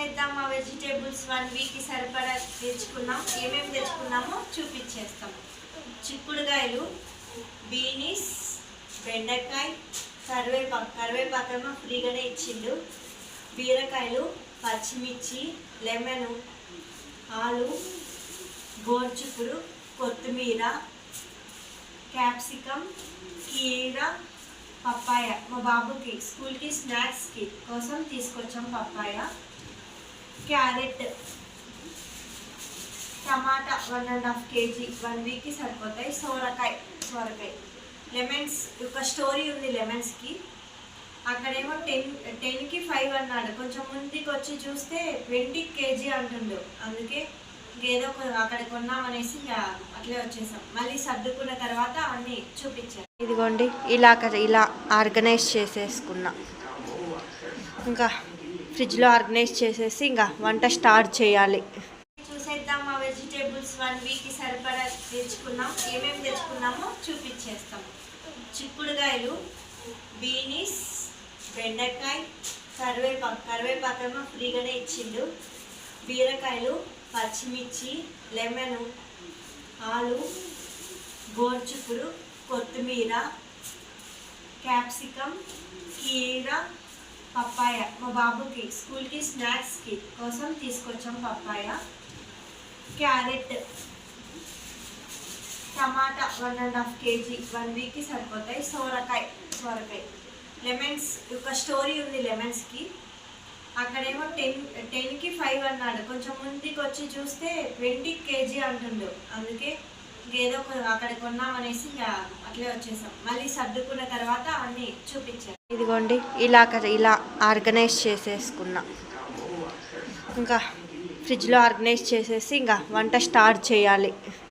చూసేద్దాం. Vegetables 1 week సరిపడా తెచ్చుకున్నాం. ఏమేమి తెచ్చుకున్నామో చూపించేస్తాం. చిక్కుడుకాయలు, బీనీస్, బెండకాయ, కరివేపాకేమో ఫ్రీగానే ఇచ్చిండు. బీరకాయలు, పచ్చిమిర్చి, లెమన్, ఆలు, గోర్చుకుడు, కొత్తిమీర, క్యాప్సికమ్, కీర, పప్పాయ. మా బాబుకి స్కూల్కి స్నాక్స్కి కోసం తీసుకొచ్చాం. పప్పాయ, క్యారెట్, టమాటా 1.5 kg 1 వీక్కి సరిపోతాయి. సోరకాయ, లెమన్స్. ఒక స్టోరీ ఉంది లెమన్స్కి. అక్కడేమో 10కి 5 అన్నాడు. కొంచెం ముందుకు వచ్చి చూస్తే 20 kg అంటుండు. అందుకే ఏదో అక్కడ కొన్నామనేసి అట్లే వచ్చేసాం. మళ్ళీ సర్దుకున్న తర్వాత అన్నీ చూపించాను. ఇదిగోండి, ఇలా ఆర్గనైజ్ చేసేసుకున్నా. ఇంకా ఫ్రిడ్జ్లో ఆర్గనైజ్ చేసేసి ఇంకా వంట స్టార్ట్ చేయాలి. చూసేద్దాం. మా వెజిటేబుల్స్ 1 వీక్ సరిపడా తెచ్చుకున్నాం. ఏమేమి తెచ్చుకున్నామో చూపించేస్తాం. చిక్కుడుకాయలు, బీనీస్, బెండకాయ, కరివేపాకేమో ఫ్రీగానే ఇచ్చిండు. బీరకాయలు, పచ్చిమిర్చి, లెమన్, ఆలు, గోర్చుకుడు, కొత్తిమీర, క్యాప్సికమ్, కీర, పప్పాయ. మా బాబుకి స్కూల్కి స్నాక్స్కి కోసం తీసుకొచ్చాం. పప్పాయ, క్యారెట్, టమాటా 1.5 kg 1 వీక్కి సరిపోతాయి. సోరకాయ, లెమన్స్. ఒక స్టోరీ ఉంది లెమన్స్కి. అక్కడేమో 10కి 5 అన్నాడు. కొంచెం ముందుకు వచ్చి చూస్తే 20 kg అంటుండు. అందుకే ఏదో అక్కడ కొన్నామనేసి అట్లే వచ్చేసాం. మళ్ళీ సర్దుకున్న తర్వాత అన్నీ చూపించాను. ఇదిగోండి, ఇలా ఆర్గనైజ్ చేసేసుకున్నా. ఇంకా ఫ్రిడ్జ్లో ఆర్గనైజ్ చేసేసి ఇంకా వంట స్టార్ట్ చేయాలి.